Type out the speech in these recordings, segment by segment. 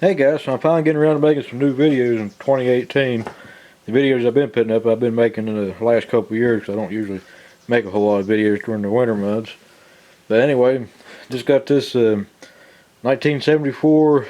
Hey guys, so I'm finally getting around to making some new videos in 2018. The videos I've been putting up, I've been making in the last couple of years because I don't usually make a whole lot of videos during the winter months. But anyway, just got this 1974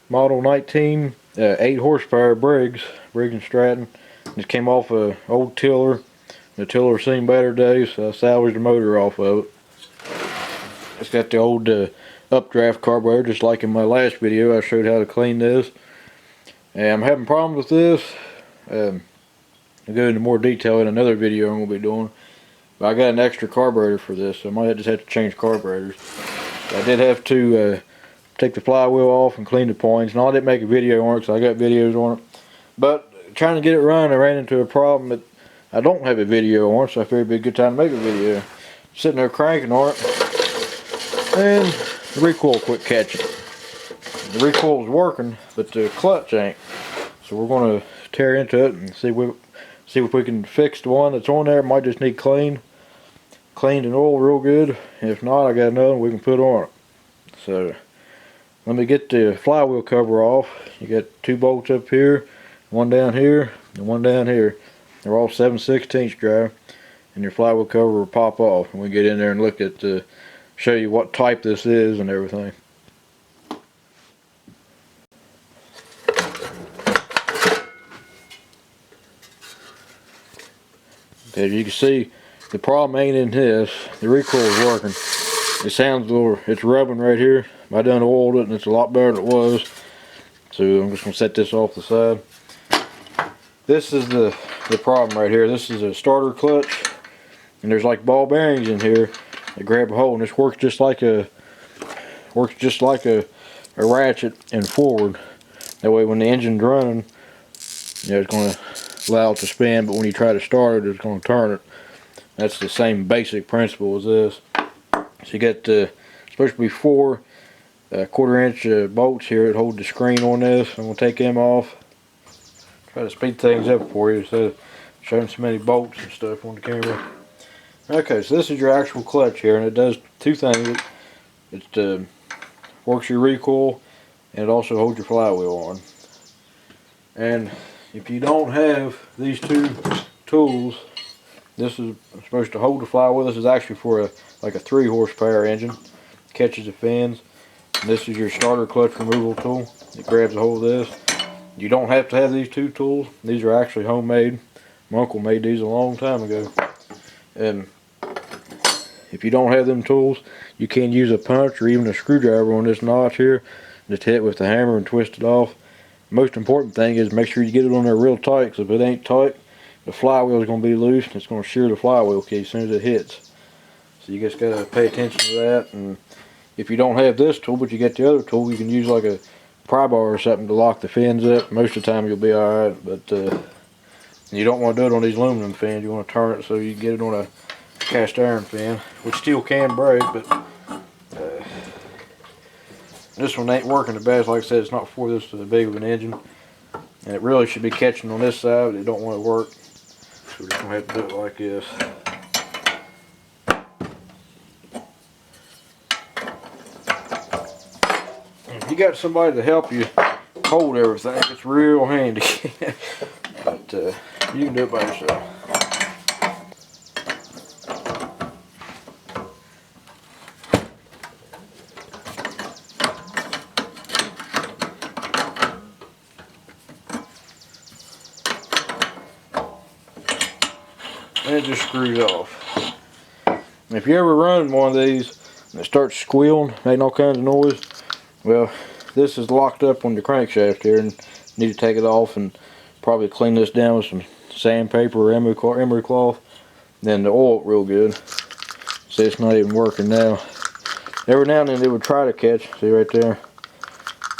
Model 19 8 horsepower Briggs and Stratton. This came off an old tiller. The tiller seen better days, so I salvaged the motor off of it. It's got the old updraft carburetor, just like in my last video I showed how to clean this. And I'm having problems with this. I'll go into more detail in another video I'm going to be doing. But I got an extra carburetor for this, so I might just have to change carburetors. I did have to take the flywheel off and clean the points. And I didn't make a video on it because I got videos on it. But trying to get it running, I ran into a problem that I don't have a video on, so I figured it'd be a good time to make a video. Sitting there cranking on it, and the recoil quit catching. The recoil is working, but the clutch ain't. So we're going to tear into it and see if we can fix the one that's on there. It might just need cleaned and oiled real good. If not, I got another one we can put on it. So let me get the flywheel cover off. You got two bolts up here, one down here, and one down here. They're all 7/16 drive, and your flywheel cover will pop off. And we get in there and look at show you what type this is and everything. As you can see, the problem ain't in this. The recoil is working. It sounds a little, it's rubbing right here. I done oiled it and it's a lot better than it was. So I'm just going to set this off the side. This is the problem right here. This is a starter clutch, and there's like ball bearings in here that grab a hold, and this works just like a ratchet and forward. That way when the engine's running, you know, it's going to allow it to spin, but when you try to start it, it's going to turn it. That's the same basic principle as this. So you got supposed to be 4 1/4-inch bolts here that hold the screen on this. I'm going to take them off. Try to speed things up for you instead of showing so many bolts and stuff on the camera. Okay, so this is your actual clutch here, and it does two things. It works your recoil, and it also holds your flywheel on. And if you don't have these two tools, this is supposed to hold the flywheel. This is actually for like a 3 horsepower engine. Catches the fins. And this is your starter clutch removal tool. It grabs a hold of this. You don't have to have these two tools. These are actually homemade. My uncle made these a long time ago. And if you don't have them tools, you can use a punch or even a screwdriver on this notch here. Just hit it with the hammer and twist it off. The most important thing is make sure you get it on there real tight, because if it ain't tight, the flywheel is going to be loose and it's going to shear the flywheel key as soon as it hits. So you just got to pay attention to that. And if you don't have this tool but you get the other tool, you can use like a pry bar or something to lock the fins up. Most of the time you'll be alright, but you don't want to do it on these aluminum fins. You want to turn it so you can get it on a cast iron fin, which still can break, but this one ain't working the best. Like I said, it's not for this big of an engine, and it really should be catching on this side, but it don't want to work, so we're just going to have to do it like this. If you got somebody to help you hold everything, it's real handy. But you can do it by yourself. And it just screws off. And if you ever run one of these and it starts squealing, making all kinds of noise, well, this is locked up on the crankshaft here, and you need to take it off and probably clean this down with some sandpaper or emery cloth, then to oil it real good. See, it's not even working now. Every now and then it would try to catch, see right there,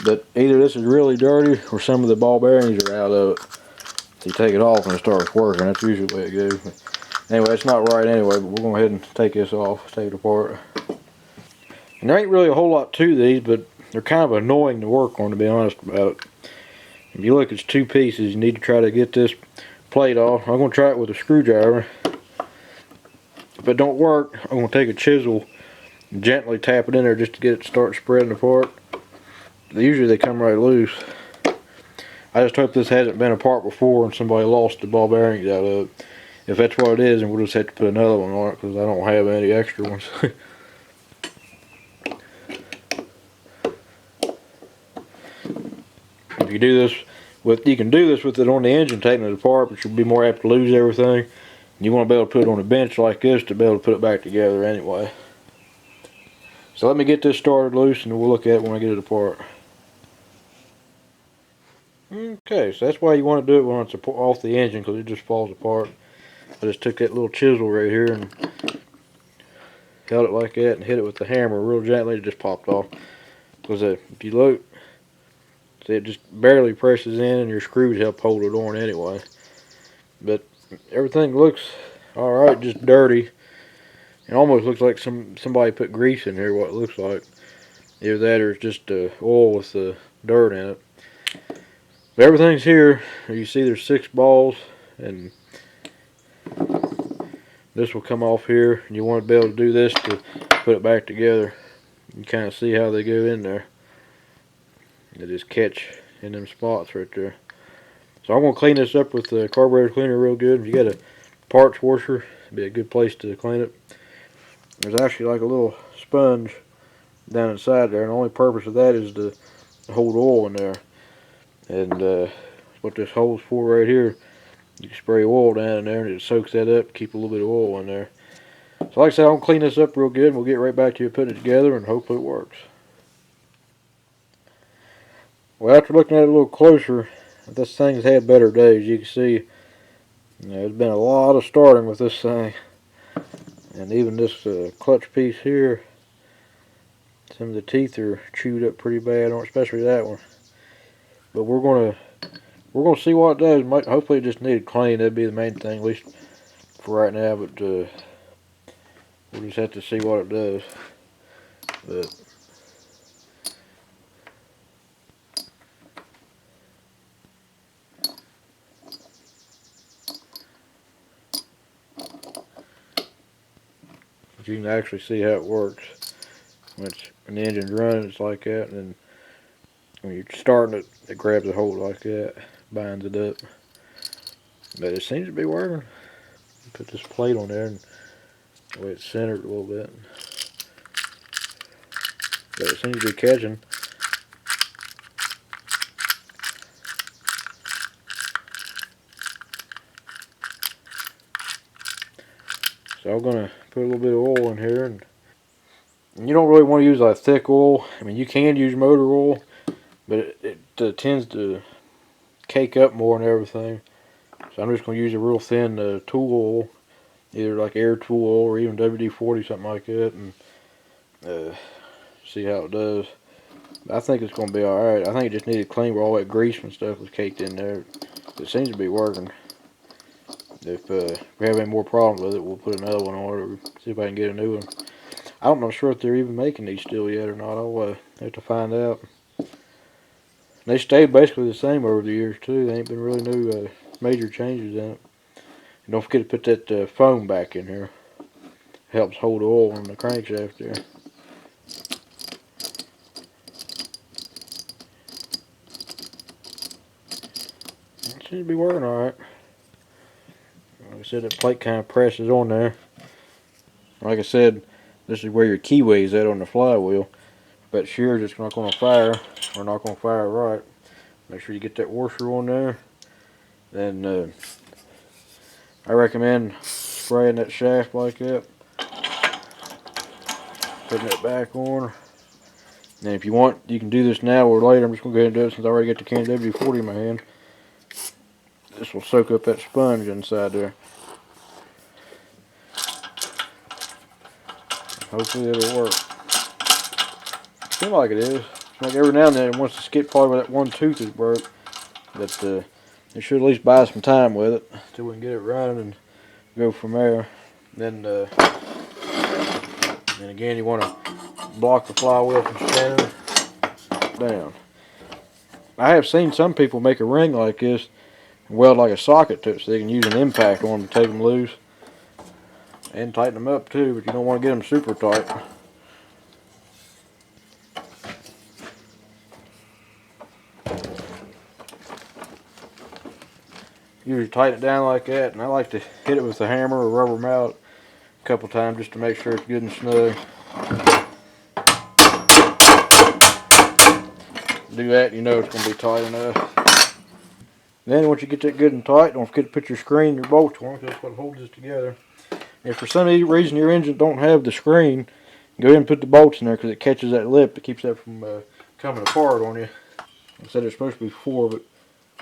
but either this is really dirty or some of the ball bearings are out of it. So you take it off and it starts working. That's usually the way it goes. But anyway, it's not right anyway, but we're going to go ahead and take this off, take it apart. And there ain't really a whole lot to these, but they're kind of annoying to work on, to be honest about it. If you look, it's 2 pieces. You need to try to get this plate off. I'm going to try it with a screwdriver. If it don't work, I'm going to take a chisel and gently tap it in there just to get it to start spreading apart. Usually they come right loose. I just hope this hasn't been apart before and somebody lost the ball bearings out of it. If that's what it is, then we'll just have to put another one on it because I don't have any extra ones. If you do this you can do this with it on the engine, taking it apart, but you'll be more apt to lose everything. You want to be able to put it on a bench like this to be able to put it back together anyway. So let me get this started loose and we'll look at it when I get it apart. Okay, so that's why you want to do it when it's off the engine, because it just falls apart. I just took that little chisel right here and held it like that and hit it with the hammer real gently. It just popped off. Because if you look, see, it just barely presses in and your screws help hold it on anyway. But everything looks alright, just dirty. It almost looks like somebody put grease in here, what it looks like. Either that or it's just oil with the dirt in it. But everything's here. You see there's 6 balls, and this will come off here, and you want to be able to do this to put it back together. You kind of see how they go in there. They just catch in them spots right there. So I'm going to clean this up with the carburetor cleaner real good. If you got a parts washer, it'd be a good place to clean it. There's actually like a little sponge down inside there, and the only purpose of that is to hold oil in there. And what this hole's for right here, you can spray oil down in there and it soaks that up, keep a little bit of oil in there. So like I said, I'll clean this up real good and we'll get right back to you putting it together and hopefully it works. Well, after looking at it a little closer, this thing's had better days. You can see there's been a lot of starting with this thing. And even this clutch piece here, some of the teeth are chewed up pretty bad, especially that one. But we're gonna see what it does. Hopefully it just needed clean. That'd be the main thing, at least for right now. But we'll just have to see what it does. But you can actually see how it works. When the engine's running, it's like that, and then when you're starting it, it grabs the hold like that, binds it up. But it seems to be working. Put this plate on there and the way it's centered a little bit. But it seems to be catching. So I'm gonna put a little bit of oil in here, and you don't really want to use like thick oil. I mean, you can use motor oil, but it tends to cake up more and everything. So I'm just gonna use a real thin tool oil, either like air tool oil or even WD-40, something like that, and see how it does. I think it's gonna be alright. I think it just needed clean where all that grease and stuff was caked in there. It seems to be working. If we have any more problems with it, we'll put another one on it or see if I can get a new one. I'm not sure if they're even making these still yet or not. I'll have to find out. They stayed basically the same over the years too. There ain't been really no major changes in it. And don't forget to put that foam back in here. It helps hold oil on the crankshaft there. It seems to be working alright. Like I said, the plate kind of presses on there. Like I said, this is where your keyway is at on the flywheel. But shears, it's not going to fire, or not going to fire right. Make sure you get that washer on there. Then I recommend spraying that shaft like that. Putting it back on. And if you want, you can do this now or later. I'm just going to go ahead and do it since I already got the can of WD-40 in my hand. This will soak up that sponge inside there. Hopefully it'll work. Seems like it is. Like every now and then it wants to skip probably where that one tooth is broke. But it should at least buy some time with it until we can get it running and go from there. Then again, you want to block the flywheel from spinning down. I have seen some people make a ring like this and weld like a socket to it so they can use an impact on them to take them loose. And tighten them up too, but you don't want to get them super tight. usually tighten it down like that, and I like to hit it with a hammer or rubber mallet a couple times just to make sure it's good and snug. Do that, you know it's going to be tight enough. Then once you get that good and tight, don't forget to put your screen, your bolts on, because that's what holds this together. If for some reason your engine don't have the screen, go ahead and put the bolts in there because it catches that lip. It keeps that from coming apart on you. I said there's supposed to be 4, but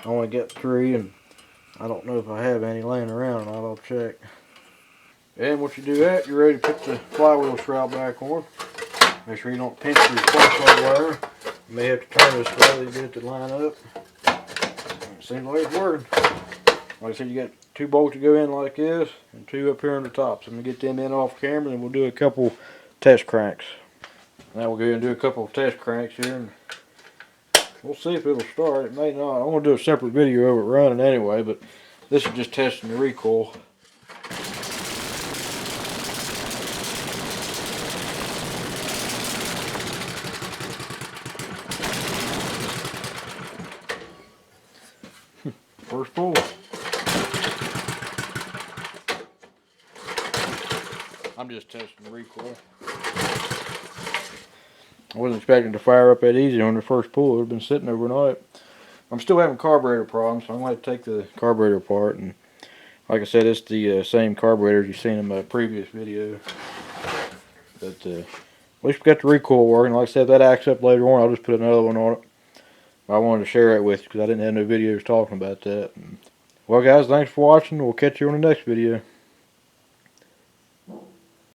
I only got 3, and I don't know if I have any laying around or not. I'll check. And once you do that, you're ready to put the flywheel shroud back on. Make sure you don't pinch your spark plug wire. You may have to turn this slightly to get it to line up. It seems like it's working. Like I said, you got 2 bolts to go in like this, and 2 up here on the top. So I'm going to get them in off camera, and we'll do a couple test cranks. Now we'll go ahead and do a couple of test cranks here, and we'll see if it'll start. It may not. I'm going to do a separate video of it running anyway, but this is just testing the recoil. First pull. I'm just testing the recoil. I wasn't expecting to fire up that easy on the first pull. It would have been sitting overnight. I'm still having carburetor problems, so I'm going to take the carburetor apart. And like I said, it's the same carburetor you've seen in my previous video. But at least we got the recoil working. Like I said, if that acts up later on, I'll just put another one on it. I wanted to share it with you because I didn't have no videos talking about that. Well, guys, thanks for watching. We'll catch you on the next video.